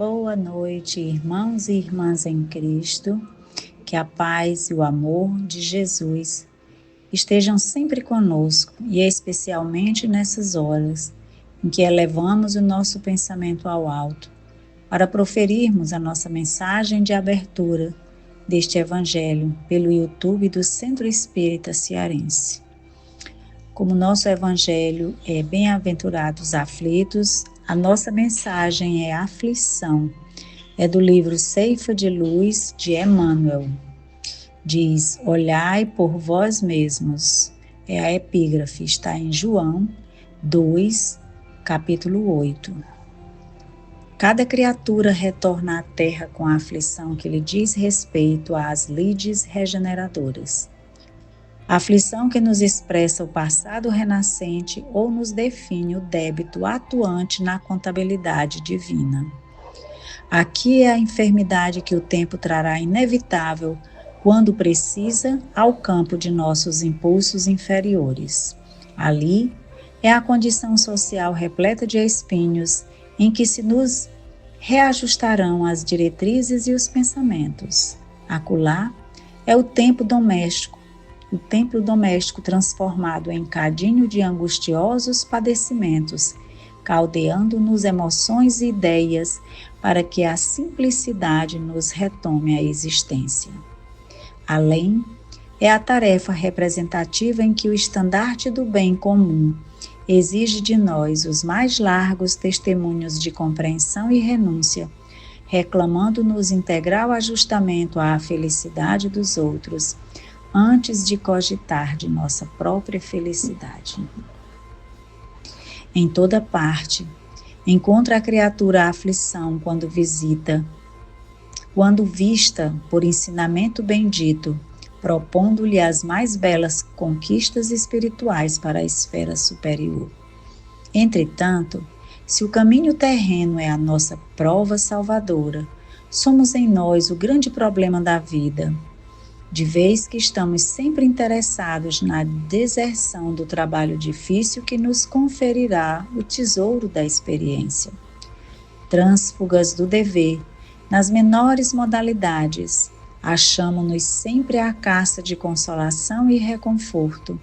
Boa noite, irmãos e irmãs em Cristo. Que a paz e o amor de Jesus estejam sempre conosco e especialmente nessas horas em que elevamos o nosso pensamento ao alto para proferirmos a nossa mensagem de abertura deste Evangelho pelo YouTube do Centro Espírita Cearense. Como nosso Evangelho é Bem-aventurados aflitos, a nossa mensagem é aflição. É do livro Ceifa de Luz, de Emmanuel. Diz: olhai por vós mesmos. É a epígrafe, está em João 2, capítulo 8. Cada criatura retorna à terra com a aflição que lhe diz respeito às lides regeneradoras. A aflição que nos expressa o passado renascente ou nos define o débito atuante na contabilidade divina. Aqui é a enfermidade que o tempo trará inevitável quando precisa ao campo de nossos impulsos inferiores. Ali é a condição social repleta de espinhos em que se nos reajustarão as diretrizes e os pensamentos. Acolá é o templo doméstico transformado em cadinho de angustiosos padecimentos, caldeando-nos emoções e ideias para que a simplicidade nos retome a existência. Além, é a tarefa representativa em que o estandarte do bem comum exige de nós os mais largos testemunhos de compreensão e renúncia, reclamando-nos integral ajustamento à felicidade dos outros, antes de cogitar de nossa própria felicidade. Em toda parte, encontra a criatura a aflição quando vista por ensinamento bendito, propondo-lhe as mais belas conquistas espirituais para a esfera superior. Entretanto, se o caminho terreno é a nossa prova salvadora, somos em nós o grande problema da vida, de vez que estamos sempre interessados na deserção do trabalho difícil que nos conferirá o tesouro da experiência. Trânsfugas do dever, nas menores modalidades, achamo-nos sempre à caça de consolação e reconforto,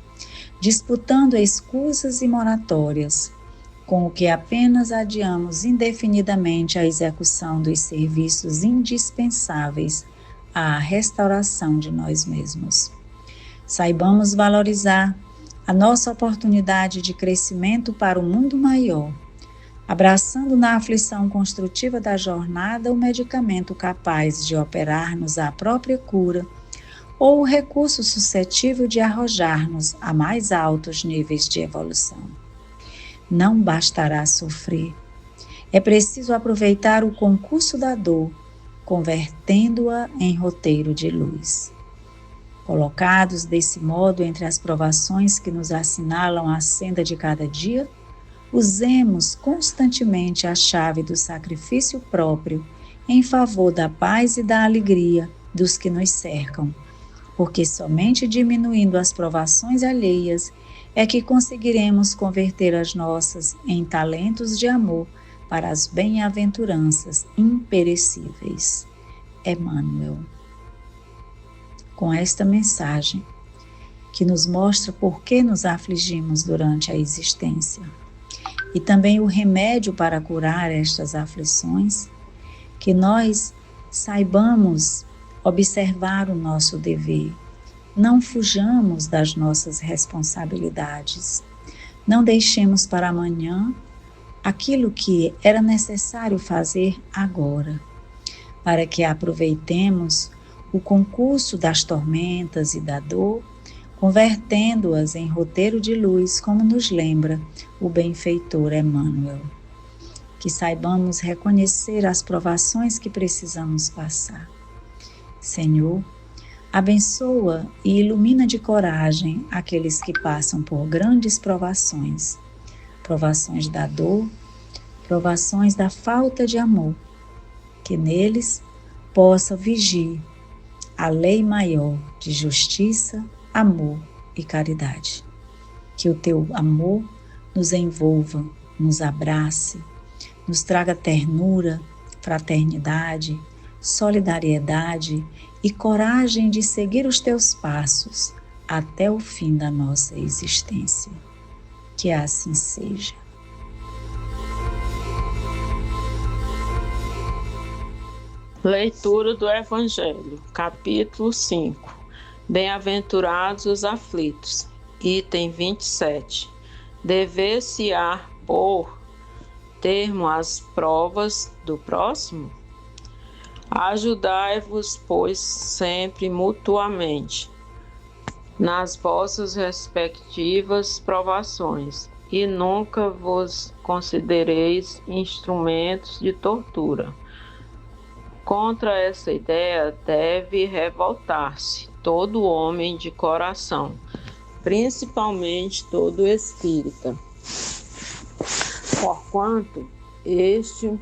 disputando escusas e moratórias, com o que apenas adiamos indefinidamente a execução dos serviços indispensáveis à restauração de nós mesmos. Saibamos valorizar a nossa oportunidade de crescimento para o mundo maior, abraçando na aflição construtiva da jornada o medicamento capaz de operar-nos a própria cura ou o recurso suscetível de arrojar-nos a mais altos níveis de evolução. Não bastará sofrer. É preciso aproveitar o concurso da dor, convertendo-a em roteiro de luz. Colocados desse modo entre as provações que nos assinalam a senda de cada dia, usemos constantemente a chave do sacrifício próprio em favor da paz e da alegria dos que nos cercam, porque somente diminuindo as provações alheias é que conseguiremos converter as nossas em talentos de amor para as bem-aventuranças imperecíveis. Emmanuel. Com esta mensagem, que nos mostra por que nos afligimos durante a existência, e também o remédio para curar estas aflições, que nós saibamos observar o nosso dever, não fujamos das nossas responsabilidades, não deixemos para amanhã aquilo que era necessário fazer agora, para que aproveitemos o concurso das tormentas e da dor, convertendo-as em roteiro de luz, como nos lembra o benfeitor Emmanuel. Que saibamos reconhecer as provações que precisamos passar. Senhor, abençoa e ilumina de coragem aqueles que passam por grandes provações, provações da dor, provações da falta de amor, que neles possa vigir a lei maior de justiça, amor e caridade. Que o teu amor nos envolva, nos abrace, nos traga ternura, fraternidade, solidariedade e coragem de seguir os teus passos até o fim da nossa existência. Que assim seja. Leitura do Evangelho, capítulo 5. Bem-aventurados os aflitos. Item 27. Dever-se-á pôr termo às provas do próximo? Ajudai-vos, pois, sempre mutuamente nas vossas respectivas provações, e nunca vos considereis instrumentos de tortura. Contra essa ideia deve revoltar-se todo homem de coração, principalmente todo espírita. Porquanto este,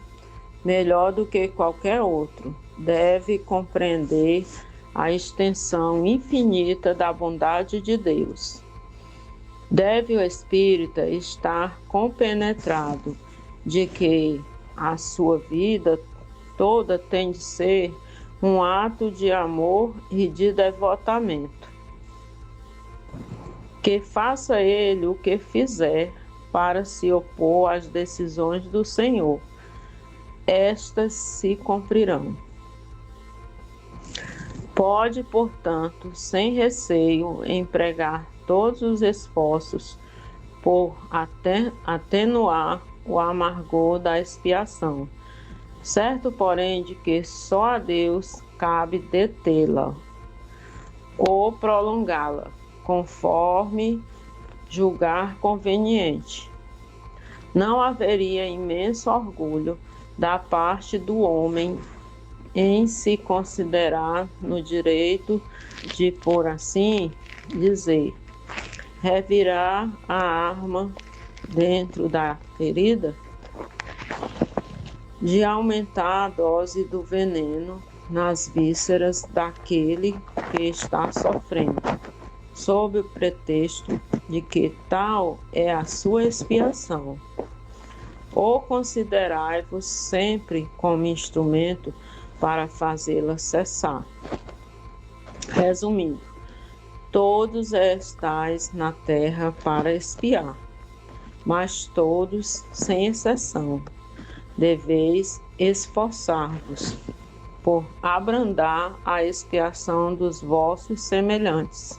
melhor do que qualquer outro, deve compreender a extensão infinita da bondade de Deus. Deve o espírita estar compenetrado de que a sua vida toda tem de ser um ato de amor e de devotamento. Que faça ele o que fizer para se opor às decisões do Senhor, estas se cumprirão. Pode, portanto, sem receio, empregar todos os esforços por atenuar o amargor da expiação, certo, porém, de que só a Deus cabe detê-la ou prolongá-la, conforme julgar conveniente. Não haveria imenso orgulho da parte do homem em se considerar no direito de, por assim dizer, revirar a arma dentro da ferida, de aumentar a dose do veneno nas vísceras daquele que está sofrendo, sob o pretexto de que tal é a sua expiação. Ou considerai-vos sempre como instrumento para fazê-la cessar. Resumindo, todos estáis na terra para expiar, mas todos, sem exceção, deveis esforçar-vos por abrandar a expiação dos vossos semelhantes,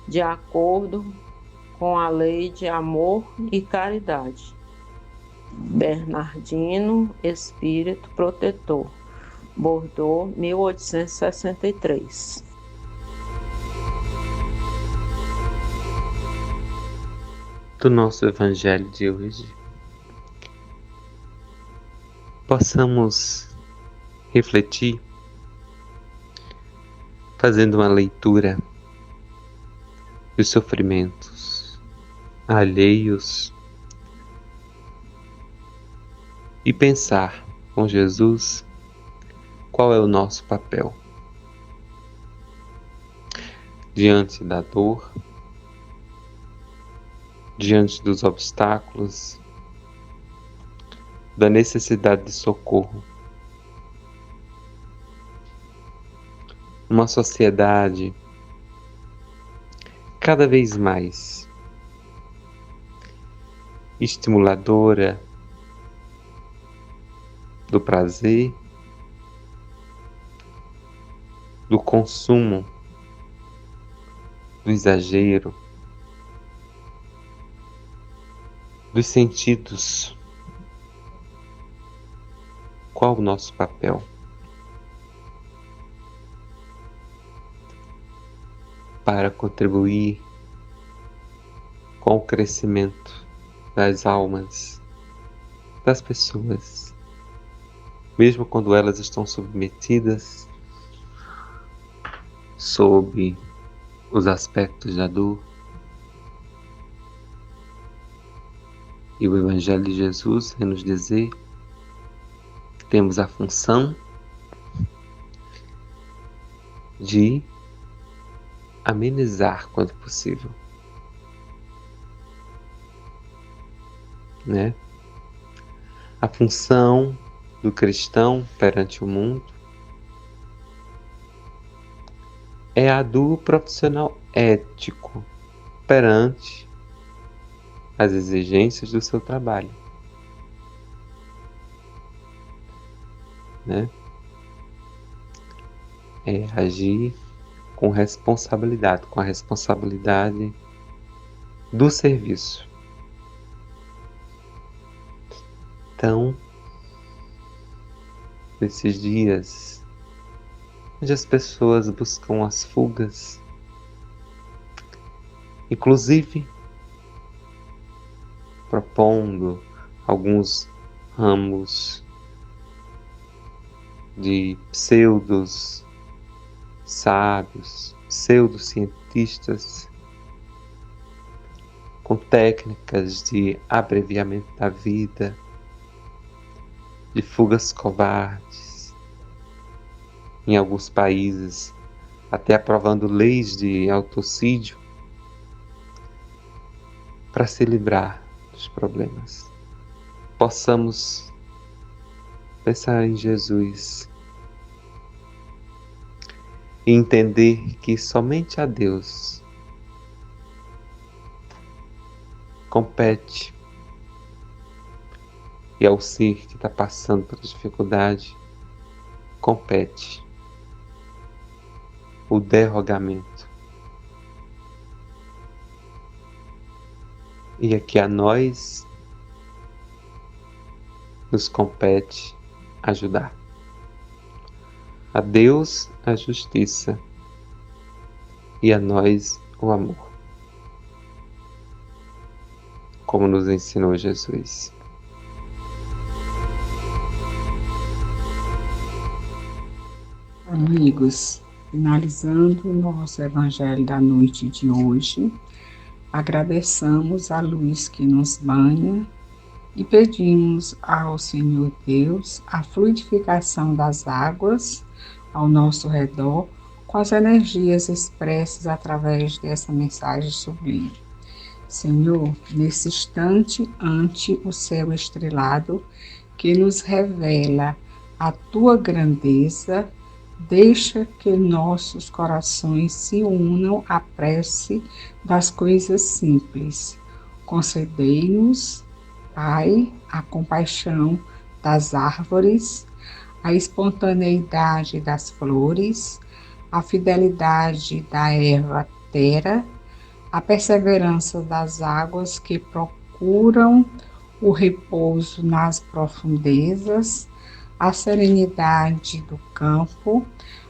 de acordo com a lei de amor e caridade. Bernardino, Espírito Protetor, Bordeaux, 1863. Do nosso Evangelho de hoje, possamos refletir, fazendo uma leitura dos sofrimentos alheios e pensar com Jesus qual é o nosso papel diante da dor, diante dos obstáculos, da necessidade de socorro. Uma sociedade cada vez mais estimuladora do prazer, do consumo, do exagero, dos sentidos. Qual o nosso papel? Para contribuir com o crescimento das almas, das pessoas, mesmo quando elas estão submetidas sob os aspectos da dor. E o Evangelho de Jesus vai nos dizer que temos a função de amenizar quando possível, né? A função do cristão perante o mundo é a do profissional ético perante as exigências do seu trabalho, né? É agir com a responsabilidade do serviço. Então, nesses dias onde as pessoas buscam as fugas, inclusive propondo alguns ramos de pseudos sábios, pseudocientistas, com técnicas de abreviamento da vida, de fugas covardes, em alguns países até aprovando leis de autocídio para se livrar dos problemas. Possamos pensar em Jesus e entender que somente a Deus compete, e ao ser que está passando pela dificuldade, compete o derrogamento. E aqui a nós nos compete ajudar. A Deus a justiça e a nós o amor, como nos ensinou Jesus. Amigos, finalizando o nosso Evangelho da noite de hoje, agradeçamos a luz que nos banha e pedimos ao Senhor Deus a fluidificação das águas ao nosso redor com as energias expressas através dessa mensagem sublime. Senhor, nesse instante ante o céu estrelado que nos revela a tua grandeza, deixa que nossos corações se unam à prece das coisas simples. Concedei-nos, Pai, a compaixão das árvores, a espontaneidade das flores, a fidelidade da erva terra, a perseverança das águas que procuram o repouso nas profundezas, a serenidade do campo,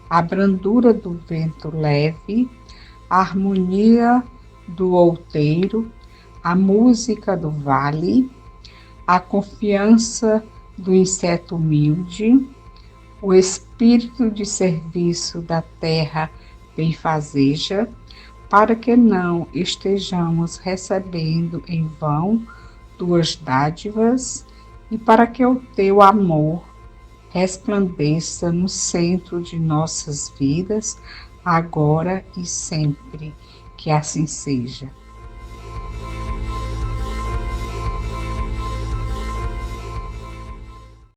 a brandura do vento leve, a harmonia do outeiro, a música do vale, a confiança do inseto humilde, o espírito de serviço da terra benfazeja, para que não estejamos recebendo em vão tuas dádivas e para que o teu amor resplandeça no centro de nossas vidas, agora e sempre. Que assim seja.